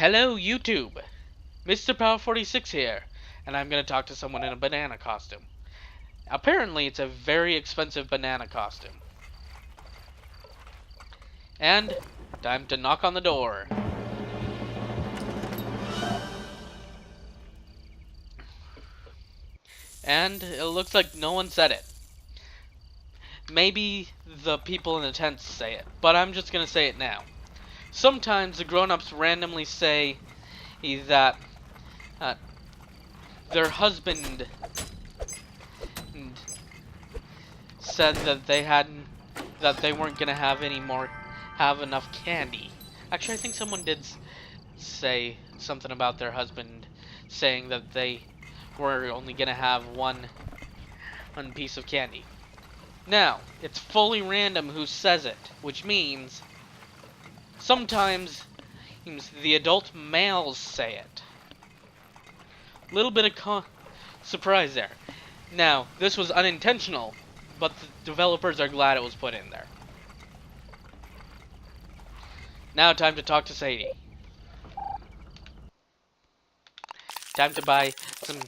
Hello, YouTube! Mr. Power 46 here, and I'm gonna talk to someone in a banana costume. Apparently, it's a very expensive banana costume. And, time to knock on the door. And, it looks like no one said it. Maybe the people in the tents say it, but I'm just gonna say it now. Sometimes the grown-ups randomly say that their husband said that they weren't gonna have enough candy. Actually, I think someone did say something about their husband saying that they were only gonna have one piece of candy. Now, it's fully random who says it, which means sometimes the adult males say it. Little bit of surprise there. Now, this was unintentional, but the developers are glad it was put in there. Now, time to talk to Sadie. Time to buy some...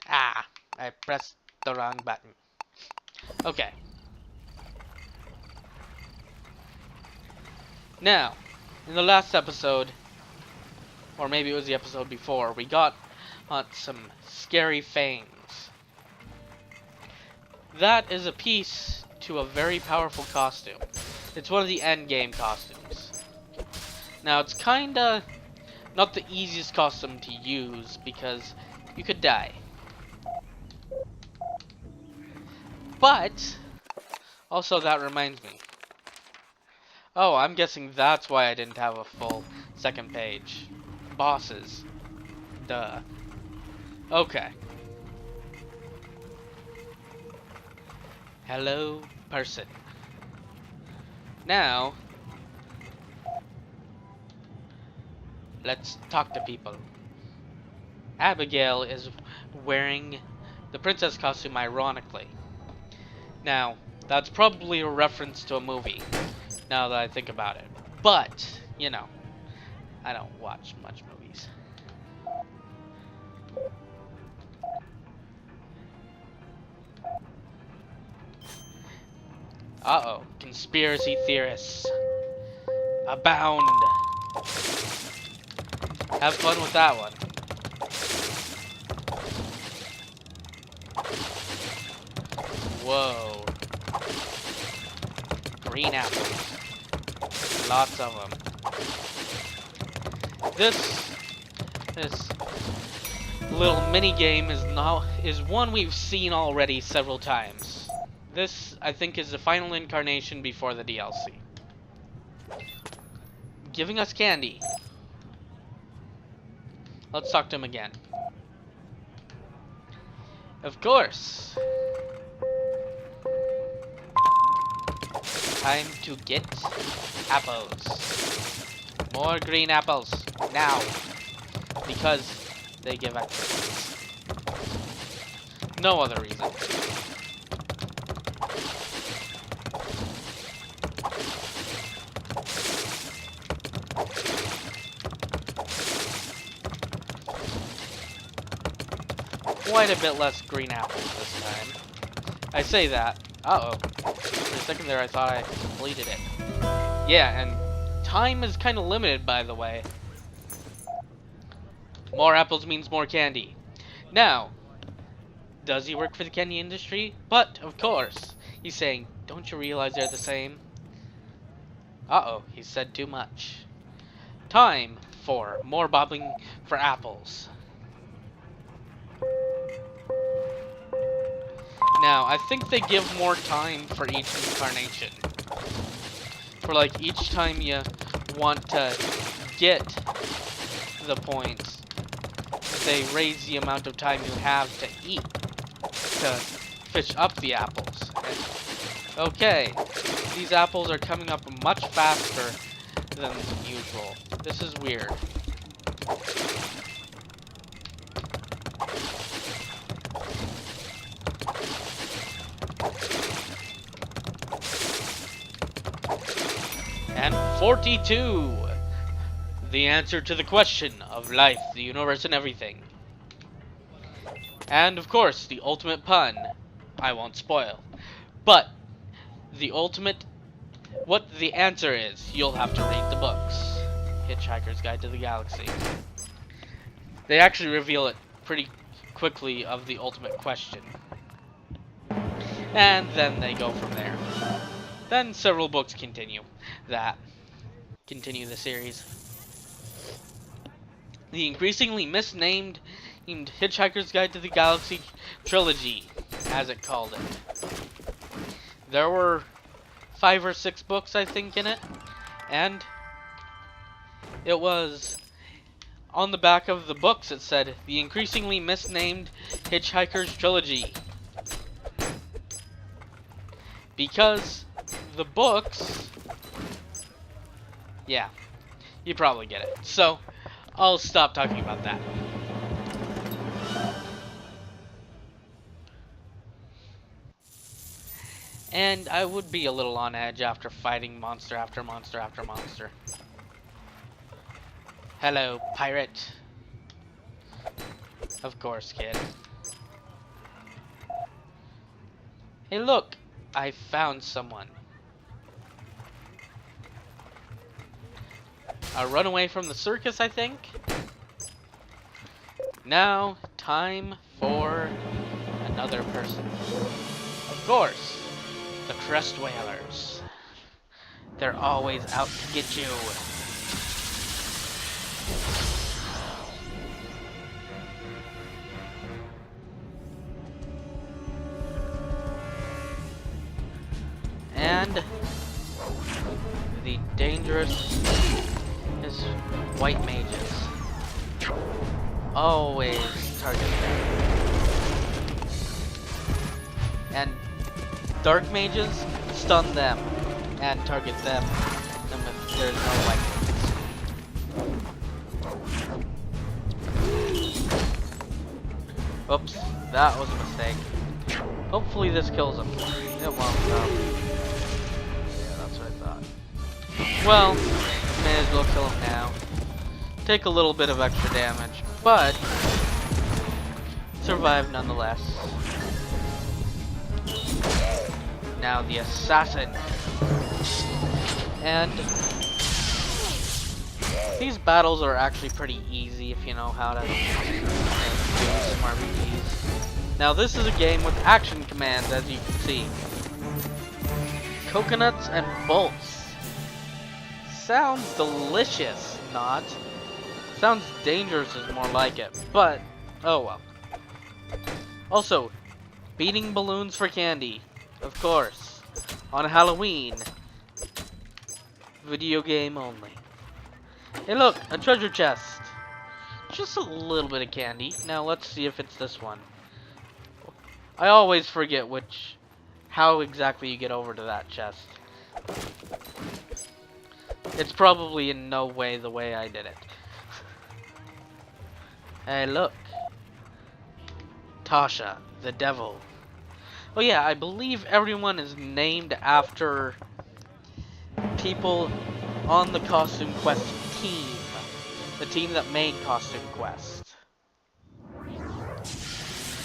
I pressed the wrong button. Okay. Now, in the last episode, or maybe it was the episode before, we got some scary fangs. That is a piece to a very powerful costume. It's one of the endgame costumes. Now, it's kinda not the easiest costume to use because you could die. But, also that reminds me. Oh, I'm guessing that's why I didn't have a full second page. Bosses. Duh. Okay. Hello, person. Now, let's talk to people. Abigail is wearing the princess costume ironically. Now, that's probably a reference to a movie, now that I think about it. But, you know, I don't watch much movies. Uh-oh, conspiracy theorists abound. Have fun with that one. Whoa. Green apples. Lots of them. This little mini game is one we've seen already several times. This, I think, is the final incarnation before the DLC. Giving us candy. Let's talk to him again. Of course. Time to get apples. More green apples. Now. Because they give extra. No other reason. Quite a bit less green apples this time. I say that. Uh-oh. For a second there I thought I completed it. Yeah, and time is kind of limited, by the way. More apples means more candy. Now, does he work for the candy industry? But, of course. He's saying, don't you realize they're the same? Uh-oh, he said too much. Time for more bobbing for apples. Now, I think they give more time for each incarnation. For like each time you want to get the points, they raise the amount of time you have to eat to fish up the apples. And, okay, these apples are coming up much faster than usual. This is weird. And 42. the answer to the question of life, the universe, and everything. And, of course, the ultimate pun, I won't spoil. But, what the answer is, you'll have to read the books. Hitchhiker's Guide to the Galaxy. They actually reveal it pretty quickly of the ultimate question. And then they go from there. Then several books continue the series. The increasingly misnamed Hitchhiker's Guide to the Galaxy trilogy, as it called it. There were 5 or 6 books, I think, in it, and it was on the back of the books. It said the increasingly misnamed Hitchhiker's trilogy, because the books, yeah, you probably get it. So I'll stop talking about that. And I would be a little on edge after fighting monster after monster after monster. Hello, pirate. Of course, kid. Hey, look! I found someone. A runaway from the circus, I think? Now, time for another person. Of course! The Crest Whalers. They're always out to get you. And the dangerous is white mages. Always target them. And dark mages, stun them and target them, and if there's no white mages. Oops, that was a mistake. Hopefully this kills him. It won't, though. Yeah, that's what I thought. Well, may as well kill him now. Take a little bit of extra damage, but survive nonetheless. Now the assassin. And these battles are actually pretty easy if you know how to do some RPGs. Now this is a game with action commands, as you can see. Coconuts and bolts. Sounds delicious, not. Sounds dangerous is more like it, but oh well. Also, beating balloons for candy. Of course, on Halloween. Video game only. Hey look, a treasure chest. Just a little bit of candy. Now let's see if it's this one. I always forget how exactly you get over to that chest. It's probably in no way the way I did it. Hey look. Tasha, the devil. Oh yeah, I believe everyone is named after people on the Costume Quest team. The team that made Costume Quest.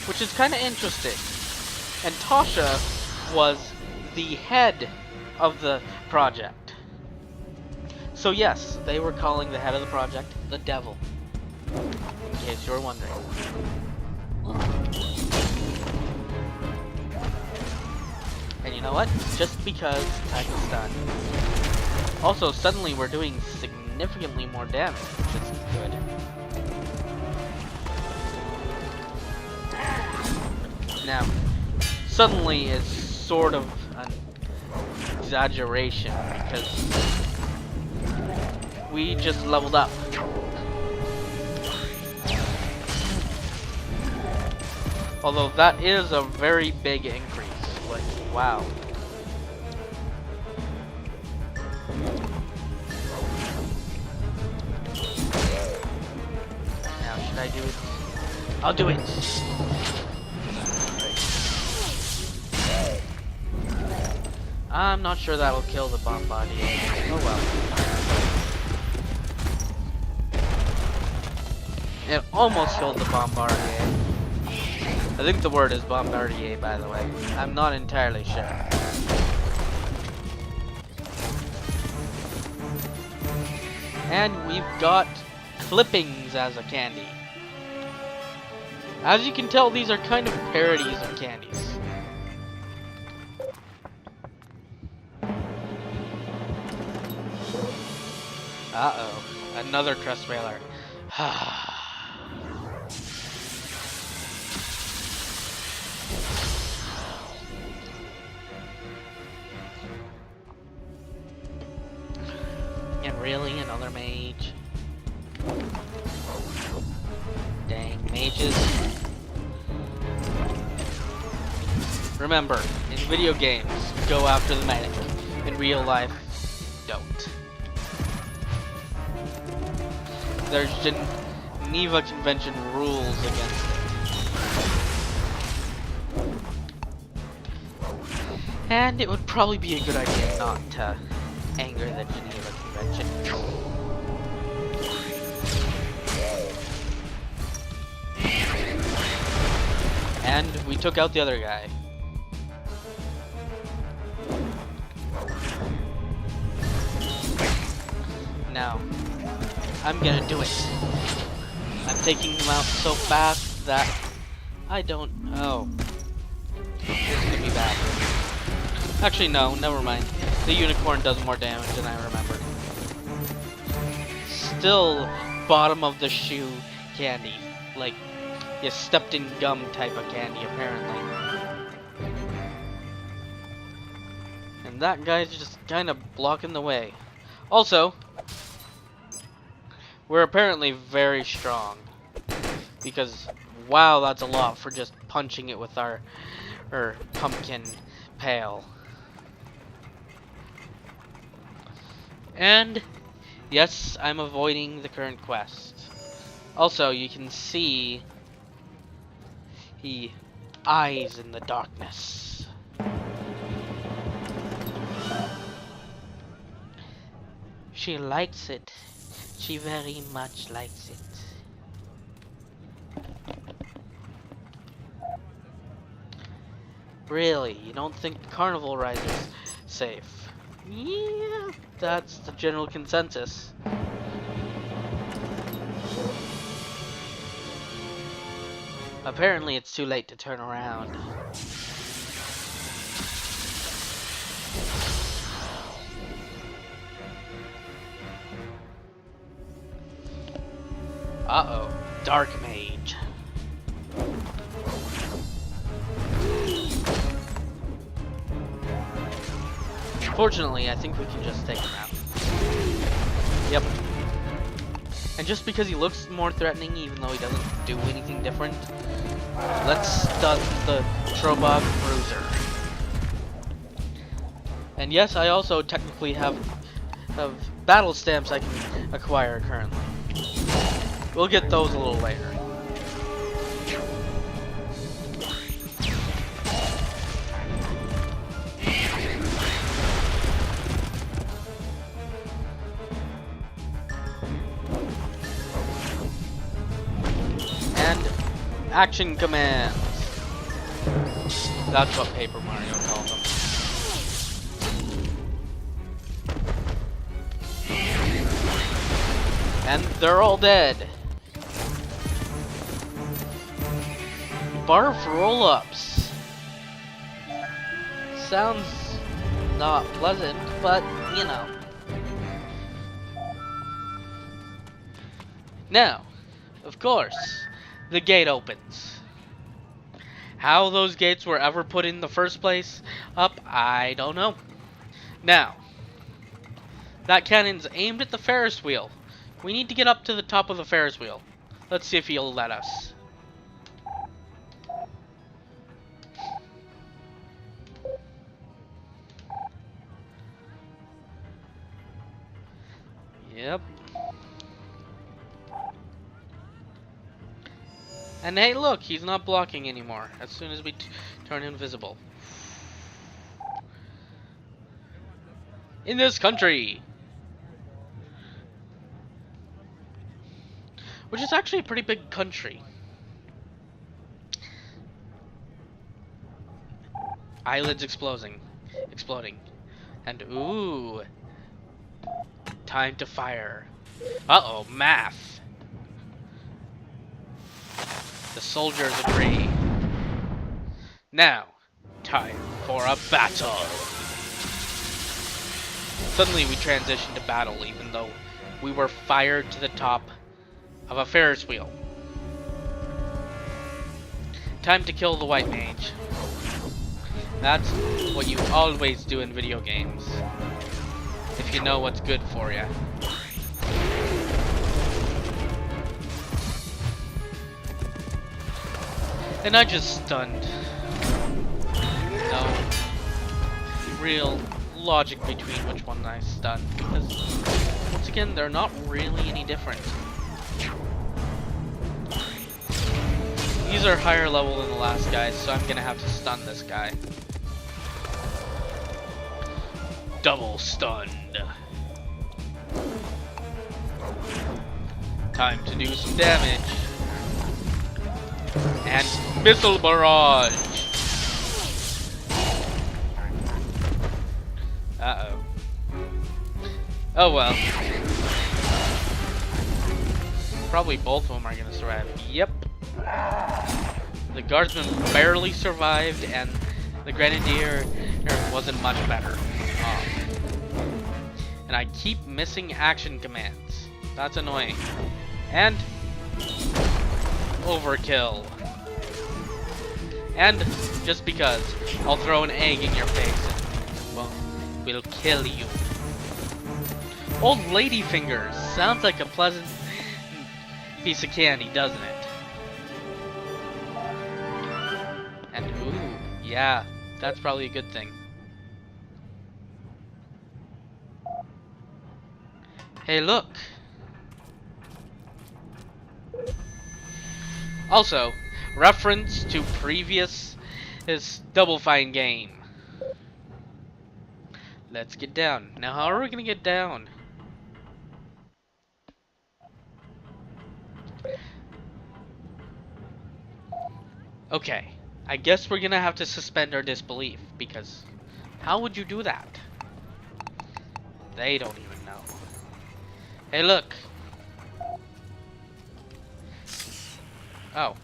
Which is kind of interesting. And Tasha was the head of the project. So yes, they were calling the head of the project the devil. In case you were wondering. And you know what? Just because time is done. Also, suddenly we're doing significantly more damage, which is good. Now, suddenly is sort of an exaggeration because we just leveled up. Although that is a very big increase. Like, wow. Now, should I do it? I'll do it! I'm not sure that'll kill the bombardier. Oh well. It almost killed the bombardier. I think the word is bombardier, by the way. I'm not entirely sure. And we've got clippings as a candy. As you can tell, these are kind of parodies of candies. Uh-oh. Another crust railer. And really, another mage. Dang, mages. Remember, in video games, go after the medic. In real life, don't. There's Geneva Convention rules against it. And it would probably be a good idea not to anger the Geneva Convention. And we took out the other guy. Now, I'm gonna do it. I'm taking them out so fast that I don't... Oh. This is gonna be bad. Actually, no, never mind. The unicorn does more damage than I remembered. Still bottom of the shoe candy. Like, you stepped in gum type of candy, apparently. And that guy's just kind of blocking the way. Also, we're apparently very strong. Because, wow, that's a lot for just punching it with our pumpkin pail. And, yes, I'm avoiding the current quest. Also, you can see he eyes in the darkness. She likes it. She very much likes it. Really? You don't think Carnival Ride is safe? Yeah, that's the general consensus. Apparently it's too late to turn around. Uh-oh. Dark Mage. Fortunately, I think we can just take him out. Yep. And just because he looks more threatening, even though he doesn't do anything different, let's stun the Trobog Bruiser. And yes, I also technically have battle stamps I can acquire currently. We'll get those a little later. And action commands. That's what Paper Mario calls them. And they're all dead. Barf roll-ups. Sounds not pleasant, but you know. Now, of course, the gate opens. How those gates were ever put in the first place up, I don't know. Now, that cannon's aimed at the Ferris wheel. We need to get up to the top of the Ferris wheel. Let's see if he'll let us. Yep. And hey, look, he's not blocking anymore as soon as we turn invisible. In this country! which is actually a pretty big country. Eyelids exploding, and ooh, time to fire. Uh-oh, math. The soldiers agree. Now, time for a battle. Suddenly we transitioned to battle, even though we were fired to the top of a Ferris wheel. Time to kill the white mage. That's what you always do in video games, if you know what's good for you. And I just stunned. No real logic between which one I stunned, because once again, they're not really any different. These are higher level than the last guys, so I'm gonna have to stun this guy. Double stunned. Time to do some damage. And missile barrage. Uh-oh. Oh well. Probably both of them are gonna survive. Yep. The guardsman barely survived, and the grenadier wasn't much better. And I keep missing action commands. That's annoying. And overkill. And just because, I'll throw an egg in your face and, well, we'll kill you. Old lady fingers. Sounds like a pleasant piece of candy, doesn't it? And ooh, yeah, that's probably a good thing. Hey, look. Also, reference to previous Double Fine game. Let's get down. Now, how are we gonna get down? Okay, I guess we're gonna have to suspend our disbelief, because how would you do that? They don't even know. Hey, look. Oh,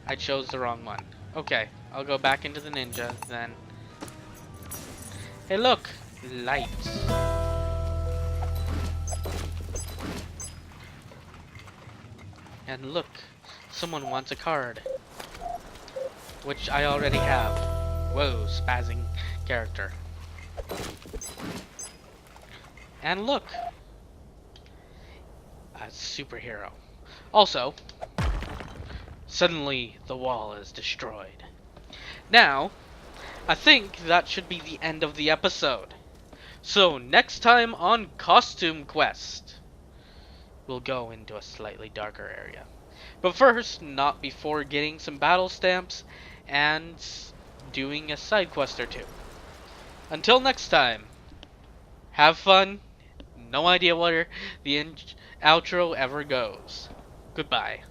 I chose the wrong one. Okay, I'll go back into the ninja then. Hey, look, lights. And look, someone wants a card, which I already have. Whoa, spazzing character. And look, a superhero. Also, suddenly the wall is destroyed. Now, I think that should be the end of the episode. So next time on Costume Quest, we'll go into a slightly darker area. But first, not before getting some battle stamps and doing a side quest or two. Until next time, have fun. No idea where the outro ever goes. Goodbye.